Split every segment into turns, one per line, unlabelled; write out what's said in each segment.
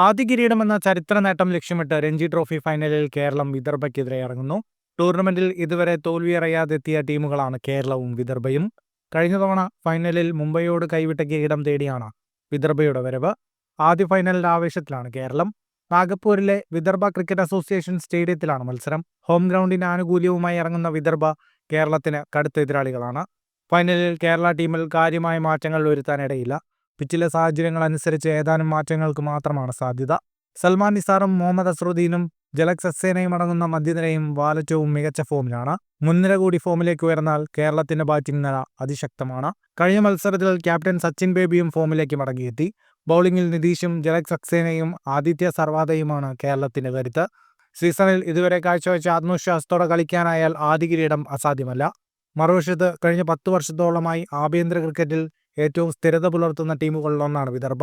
ആദ്യ കിരീടമെന്ന ചരിത്ര നേട്ടം ലക്ഷ്യമിട്ട് രഞ്ജി ട്രോഫി ഫൈനലിൽ കേരളം വിദർഭയ്ക്കെതിരെ ഇറങ്ങുന്നു. ടൂർണമെന്റിൽ ഇതുവരെ തോൽവിയറിയാതെത്തിയ ടീമുകളാണ് കേരളവും വിദർഭയും. കഴിഞ്ഞ തവണ ഫൈനലിൽ മുംബൈയോട് കൈവിട്ട കിരീടം തേടിയാണ് വിദർഭയുടെ വരവ്. ആദ്യ ഫൈനലിന്റെ ആവേശത്തിലാണ് കേരളം. നാഗപ്പൂരിലെ വിദർഭ ക്രിക്കറ്റ് അസോസിയേഷൻ സ്റ്റേഡിയത്തിലാണ് മത്സരം. ഹോം ഗ്രൗണ്ടിന് ആനുകൂല്യവുമായി ഇറങ്ങുന്ന വിദർഭ കേരളത്തിന് കടുത്ത എതിരാളികളാണ്. ഫൈനലിൽ കേരള ടീമിൽ കാര്യമായ മാറ്റങ്ങൾ വരുത്താനിടയില്ല. പിച്ചിലെ സാഹചര്യങ്ങൾ അനുസരിച്ച് ഏതാനും മാറ്റങ്ങൾക്ക് മാത്രമാണ് സാധ്യത. സൽമാൻ നിസാറും മുഹമ്മദ് അസ്റുദ്ദീനും ജലക് സക്സേനയും അടങ്ങുന്ന മധ്യനിരയും വാലറ്റവും മികച്ച ഫോമിലാണ്. മുൻനിര കൂടി ഫോമിലേക്ക് ഉയർന്നാൽ കേരളത്തിന്റെ ബാറ്റിംഗ് നിര അതിശക്തമാണ്. കഴിഞ്ഞ മത്സരത്തിൽ ക്യാപ്റ്റൻ സച്ചിൻ ബേബിയും ഫോമിലേക്ക് മടങ്ങിയെത്തി. ബൗളിംഗിൽ നിതീഷും ജലക് സക്സേനയും ആദിത്യ സർവാദയുമാണ് കേരളത്തിന്റെ കരുത്ത്. സീസണിൽ ഇതുവരെ കാഴ്ചവെച്ച ആത്മവിശ്വാസത്തോടെ കളിക്കാനായാൽ ആദ്യ കിരീടം അസാധ്യമല്ല. മറുവശത്ത് കഴിഞ്ഞ 10 വർഷത്തോളമായി ആഭ്യന്തര ക്രിക്കറ്റിൽ ഏറ്റവും സ്ഥിരത പുലർത്തുന്ന ടീമുകളിലൊന്നാണ് വിദർഭ.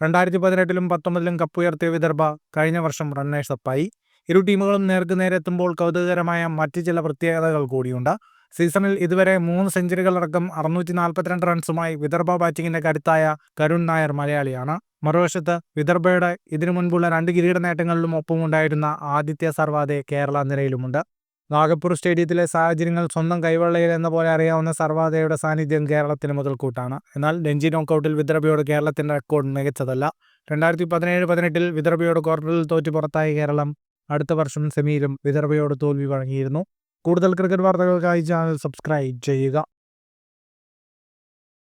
2018-ലും 2019-ലും കപ്പുയർത്തിയ വിദർഭ കഴിഞ്ഞ വർഷം റണ്ണേഴ്സപ്പായി. ഇരു ടീമുകളും നേർക്കുനേരെത്തുമ്പോൾ കൗതുകകരമായ മറ്റ് ചില പ്രത്യേകതകൾ കൂടിയുണ്ട്. സീസണിൽ ഇതുവരെ 3 സെഞ്ചുറികളടക്കം 642 റൺസുമായി വിദർഭ ബാറ്റിംഗിന്റെ കരുത്തായ കരുൺ നായർ മലയാളിയാണ്. മറുവശത്ത് വിദർഭയുടെ ഇതിനു മുൻപുള്ള 2 കിരീട നേട്ടങ്ങളിലും ഒപ്പമുണ്ടായിരുന്ന ആദിത്യ സർവാദെ കേരള നിരയിലുമുണ്ട്. നാഗപ്പൂർ സ്റ്റേഡിയത്തിലെ സാഹചര്യങ്ങൾ സ്വന്തം കൈവെള്ളയിൽ എന്ന പോലെ അറിയാവുന്ന സർവാദയുടെ സാന്നിധ്യം കേരളത്തിന് മുതൽക്കൂട്ടാണ്. എന്നാൽ രഞ്ജി നോക്കൌട്ടിൽ വിദർഭയോട് കേരളത്തിന്റെ റെക്കോർഡ് മികച്ചതല്ല. 2017-18 വിദർഭയോട് ക്വാർട്ടറിൽ തോറ്റു പുറത്തായ കേരളം അടുത്ത വർഷം സെമിയിലും വിദർഭയോട് തോൽവി വഴങ്ങിയിരുന്നു. കൂടുതൽ ക്രിക്കറ്റ് വാർത്തകൾക്കായി ചാനൽ സബ്സ്ക്രൈബ് ചെയ്യുക.